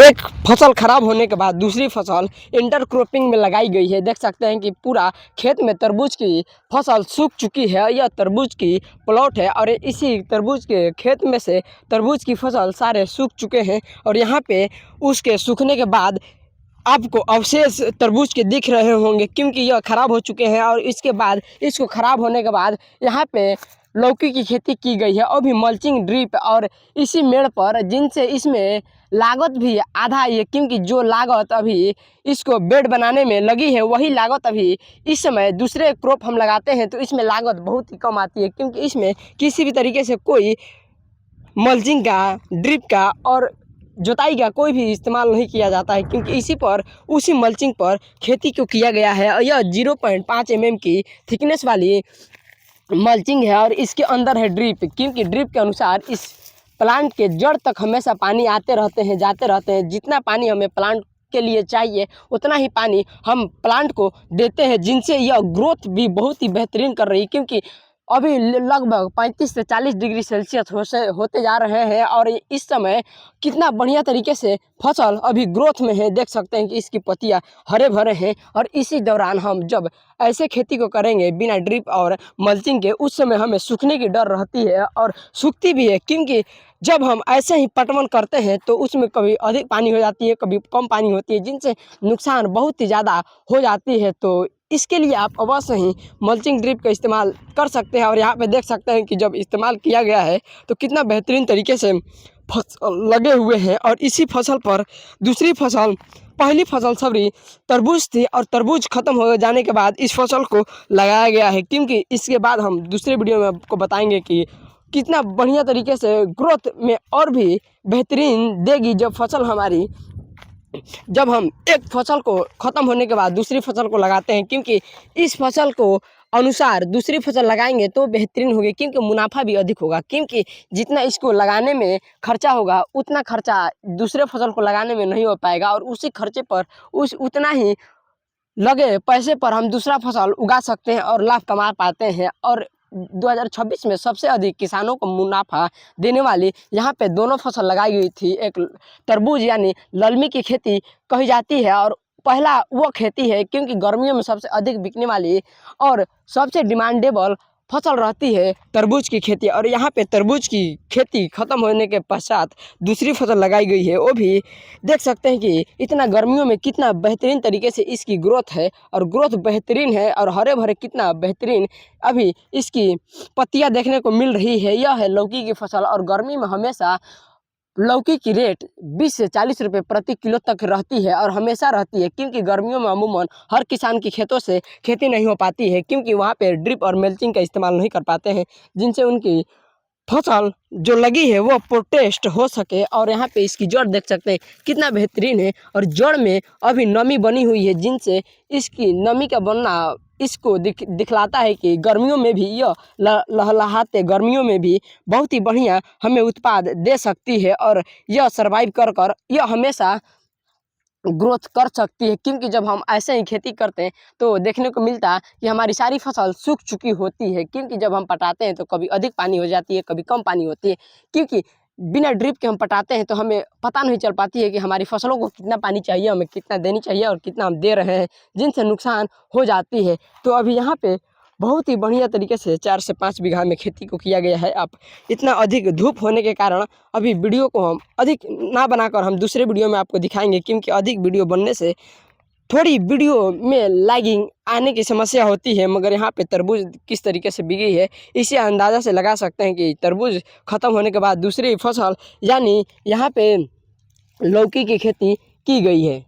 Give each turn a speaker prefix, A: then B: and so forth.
A: एक फसल खराब होने के बाद दूसरी फसल इंटरक्रॉपिंग में लगाई गई है। देख सकते हैं कि पूरा खेत में तरबूज की फसल सूख चुकी है। यह तरबूज की प्लॉट है और इसी तरबूज के खेत में से तरबूज की फसल सारे सूख चुके हैं और यहाँ पे उसके सूखने के बाद आपको अवशेष तरबूज के दिख रहे होंगे, क्योंकि यह ख़राब हो चुके हैं। और इसके बाद इसको ख़राब होने के बाद यहाँ पे लौकी की खेती की गई है, और भी मल्चिंग ड्रिप और इसी मेड़ पर, जिनसे इसमें लागत भी आधा है, क्योंकि जो लागत अभी इसको बेड बनाने में लगी है वही लागत अभी इस समय दूसरे क्रॉप हम लगाते हैं तो इसमें लागत बहुत ही कम आती है, क्योंकि इसमें किसी भी तरीके से कोई मल्चिंग का, ड्रिप का और जोताई का कोई भी इस्तेमाल नहीं किया जाता है, क्योंकि इसी पर उसी मल्चिंग पर खेती को किया गया है। और यह 0.5 mm की थिकनेस वाली मल्चिंग है और इसके अंदर है ड्रिप, क्योंकि ड्रिप के अनुसार इस प्लांट के जड़ तक हमेशा पानी आते रहते हैं, जाते रहते हैं। जितना पानी हमें प्लांट के लिए चाहिए उतना ही पानी हम प्लांट को देते हैं, जिनसे यह ग्रोथ भी बहुत ही बेहतरीन कर रही है, क्योंकि अभी लगभग 35 से 40 डिग्री सेल्सियस होते जा रहे हैं और इस समय कितना बढ़िया तरीके से फसल अभी ग्रोथ में है। देख सकते हैं कि इसकी पत्तियां हरे भरे हैं और इसी दौरान हम जब ऐसे खेती को करेंगे बिना ड्रिप और मल्चिंग के, उस समय हमें सूखने की डर रहती है और सूखती भी है, क्योंकि जब हम ऐसे ही पटवन करते हैं तो उसमें कभी अधिक पानी हो जाती है, कभी कम पानी होती है, जिनसे नुकसान बहुत ही ज़्यादा हो जाती है। तो इसके लिए आप अवश्य ही मल्चिंग ड्रिप का इस्तेमाल कर सकते हैं। और यहाँ पे देख सकते हैं कि जब इस्तेमाल किया गया है तो कितना बेहतरीन तरीके से फसल लगे हुए हैं। और इसी फसल पर दूसरी फसल, पहली फसल सब्री तरबूज थी और तरबूज ख़त्म हो जाने के बाद इस फसल को लगाया गया है, क्योंकि इसके बाद हम दूसरे वीडियो में आपको बताएंगे कि कितना बढ़िया तरीके से ग्रोथ में और भी बेहतरीन देगी जब हम एक फसल को ख़त्म होने के बाद दूसरी फसल को लगाते हैं, क्योंकि इस फसल को अनुसार दूसरी फसल लगाएंगे तो बेहतरीन होगी, क्योंकि मुनाफा भी अधिक होगा, क्योंकि जितना इसको लगाने में खर्चा होगा उतना खर्चा दूसरे फसल को लगाने में नहीं हो पाएगा और उसी खर्चे पर उतना ही लगे पैसे पर हम दूसरा फसल उगा सकते हैं और लाभ कमा पाते हैं। और 2026 में सबसे अधिक किसानों को मुनाफा देने वाली यहाँ पे दोनों फसल लगाई गई थी। एक तरबूज यानी ललमी की खेती कही जाती है और पहला वो खेती है क्योंकि गर्मियों में सबसे अधिक बिकने वाली और सबसे डिमांडेबल फसल रहती है तरबूज की खेती। और यहाँ पे तरबूज की खेती ख़त्म होने के पश्चात दूसरी फसल लगाई गई है, वो भी देख सकते हैं कि इतना गर्मियों में कितना बेहतरीन तरीके से इसकी ग्रोथ है और ग्रोथ बेहतरीन है और हरे भरे कितना बेहतरीन अभी इसकी पत्तियां देखने को मिल रही है। यह है लौकी की फसल और गर्मी में हमेशा लौकी की रेट 20 से 40 रुपये प्रति किलो तक रहती है और हमेशा रहती है, क्योंकि गर्मियों में अमूमन हर किसान की खेतों से खेती नहीं हो पाती है, क्योंकि वहाँ पे ड्रिप और मल्चिंग का इस्तेमाल नहीं कर पाते हैं, जिनसे उनकी फसल जो लगी है वो प्रोटेस्ट हो सके। और यहाँ पे इसकी जड़ देख सकते हैं कितना बेहतरीन है और जड़ में अभी नमी बनी हुई है, जिनसे इसकी नमी का बनना इसको दिखलाता है कि गर्मियों में भी यह लहलहाते गर्मियों में भी बहुत ही बढ़िया हमें उत्पाद दे सकती है और यह सर्वाइव कर यह हमेशा ग्रोथ कर सकती है। क्योंकि जब हम ऐसे ही खेती करते हैं तो देखने को मिलता है कि हमारी सारी फसल सूख चुकी होती है, क्योंकि जब हम पटाते हैं तो कभी अधिक पानी हो जाती है, कभी कम पानी होती है, क्योंकि बिना ड्रिप के हम पटाते हैं तो हमें पता नहीं चल पाती है कि हमारी फसलों को कितना पानी चाहिए, हमें कितना देनी चाहिए और कितना हम दे रहे हैं, जिनसे नुकसान हो जाती है। तो अभी यहाँ पे बहुत ही बढ़िया तरीके से 4 से 5 बीघा में खेती को किया गया है। अब इतना अधिक धूप होने के कारण अभी वीडियो को हम अधिक ना बनाकर हम दूसरे वीडियो में आपको दिखाएंगे, क्योंकि अधिक वीडियो बनने से थोड़ी वीडियो में लैगिंग आने की समस्या होती है। मगर यहाँ पे तरबूज किस तरीके से बिकी है इसे अंदाज़ा से लगा सकते हैं कि तरबूज ख़त्म होने के बाद दूसरी फसल यानी यहाँ पे लौकी की खेती की गई है।